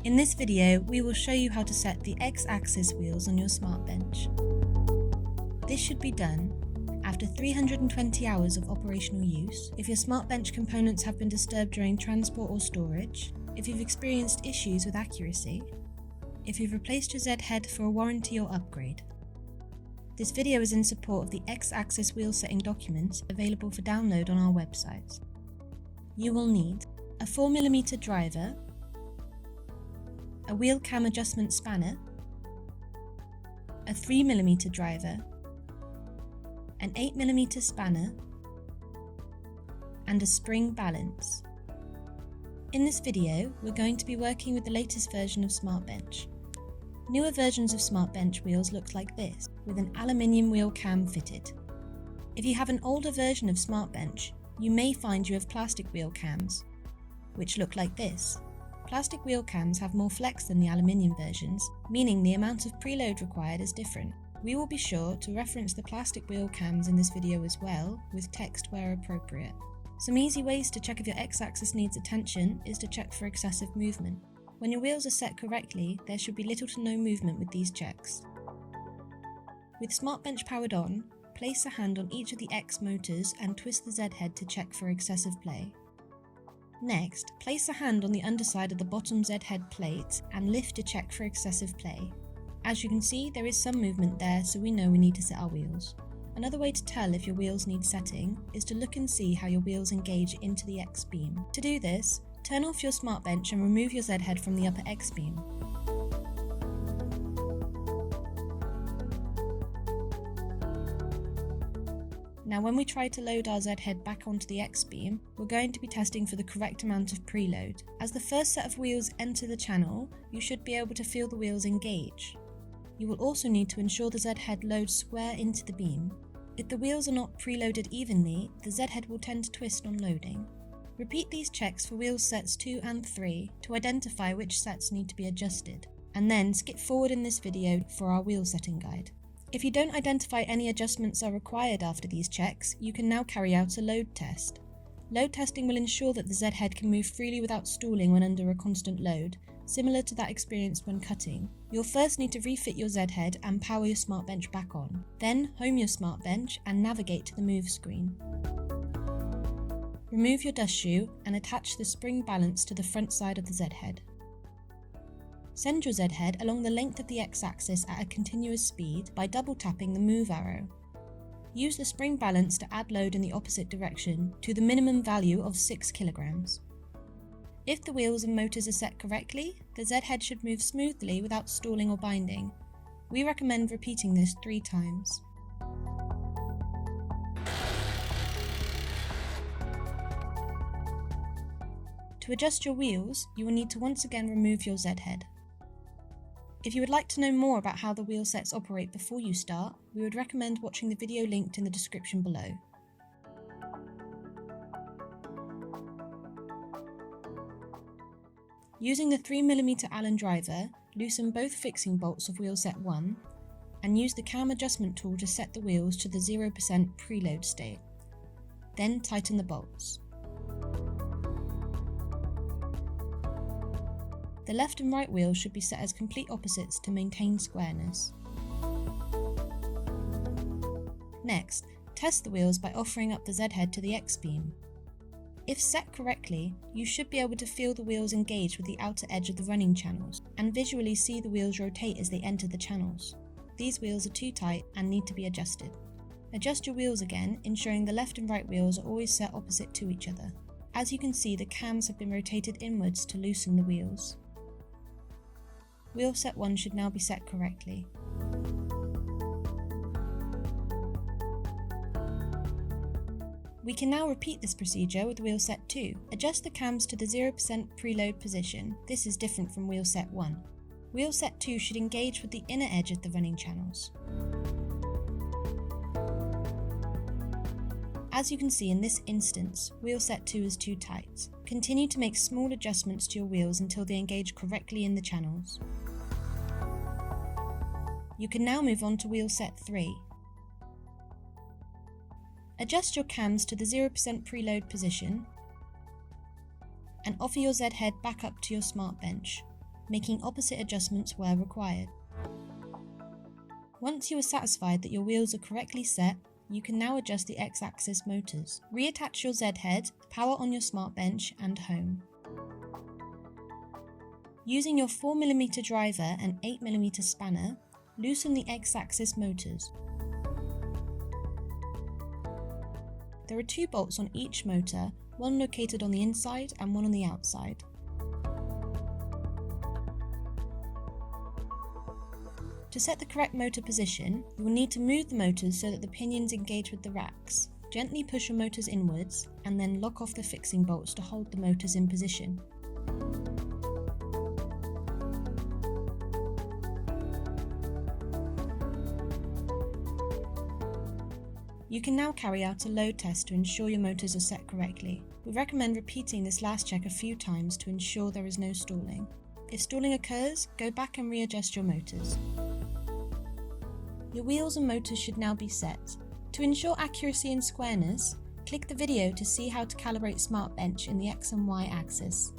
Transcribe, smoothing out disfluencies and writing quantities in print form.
In this video, we will show you how to set the X-axis wheels on your SmartBench. This should be done after 320 hours of operational use, if your SmartBench components have been disturbed during transport or storage, if you've experienced issues with accuracy, if you've replaced your Z head for a warranty or upgrade. This video is in support of the X-axis wheel setting documents available for download on our website. You will need a 4mm driver, a wheel cam adjustment spanner, a 3mm driver, an 8mm spanner, and a spring balance. In this video, we're going to be working with the latest version of SmartBench. Newer versions of SmartBench wheels look like this, with an aluminium wheel cam fitted. If you have an older version of SmartBench, you may find you have plastic wheel cams, which look like this. Plastic wheel cams have more flex than the aluminium versions, meaning the amount of preload required is different. We will be sure to reference the plastic wheel cams in this video as well, with text where appropriate. Some easy ways to check if your X-axis needs attention is to check for excessive movement. When your wheels are set correctly, there should be little to no movement with these checks. With SmartBench powered on, place a hand on each of the X motors and twist the Z head to check for excessive play. Next, place a hand on the underside of the bottom Z head plate and lift to check for excessive play. As you can see, there is some movement there, so we know we need to set our wheels. Another way to tell if your wheels need setting is to look and see how your wheels engage into the X beam. To do this, turn off your SmartBench and remove your Z head from the upper X beam. Now when we try to load our Z head back onto the X beam, we're going to be testing for the correct amount of preload. As the first set of wheels enter the channel, you should be able to feel the wheels engage. You will also need to ensure the Z head loads square into the beam. If the wheels are not preloaded evenly, the Z head will tend to twist on loading. Repeat these checks for wheel sets 2 and 3 to identify which sets need to be adjusted, and then skip forward in this video for our wheel setting guide. If you don't identify any adjustments are required after these checks, you can now carry out a load test. Load testing will ensure that the Z head can move freely without stalling when under a constant load, similar to that experienced when cutting. You'll first need to refit your Z head and power your SmartBench back on. Then home your SmartBench and navigate to the move screen. Remove your dust shoe and attach the spring balance to the front side of the Z head. Send your Z head along the length of the X-axis at a continuous speed by double tapping the move arrow. Use the spring balance to add load in the opposite direction to the minimum value of 6 kg. If the wheels and motors are set correctly, the Z head should move smoothly without stalling or binding. We recommend repeating this 3 times. To adjust your wheels, you will need to once again remove your Z head. If you would like to know more about how the wheel sets operate before you start, we would recommend watching the video linked in the description below. Using the 3mm Allen driver, loosen both fixing bolts of wheel set 1 and use the cam adjustment tool to set the wheels to the 0% preload state. Then tighten the bolts. The left and right wheels should be set as complete opposites to maintain squareness. Next, test the wheels by offering up the Z head to the X beam. If set correctly, you should be able to feel the wheels engage with the outer edge of the running channels and visually see the wheels rotate as they enter the channels. These wheels are too tight and need to be adjusted. Adjust your wheels again, ensuring the left and right wheels are always set opposite to each other. As you can see, the cams have been rotated inwards to loosen the wheels. Wheel set 1 should now be set correctly. We can now repeat this procedure with wheel set 2. Adjust the cams to the 0% preload position. This is different from wheel set 1. Wheel set 2 should engage with the inner edge of the running channels. As you can see in this instance, wheel set 2 is too tight. Continue to make small adjustments to your wheels until they engage correctly in the channels. You can now move on to wheel set 3. Adjust your cams to the 0% preload position and offer your Z head back up to your SmartBench. making opposite adjustments where required. Once you are satisfied that your wheels are correctly set, you can now adjust the X-axis motors. Reattach your Z-head, power on your SmartBench and home. Using your 4mm driver and 8mm spanner, loosen the X-axis motors. There are 2 bolts on each motor, one located on the inside and one on the outside. To set the correct motor position, you will need to move the motors so that the pinions engage with the racks. Gently push your motors inwards and then lock off the fixing bolts to hold the motors in position. You can now carry out a load test to ensure your motors are set correctly. We recommend repeating this last check a few times to ensure there is no stalling. If stalling occurs, go back and readjust your motors. Your wheels and motors should now be set. To ensure accuracy and squareness, click the video to see how to calibrate SmartBench in the X and Y axis.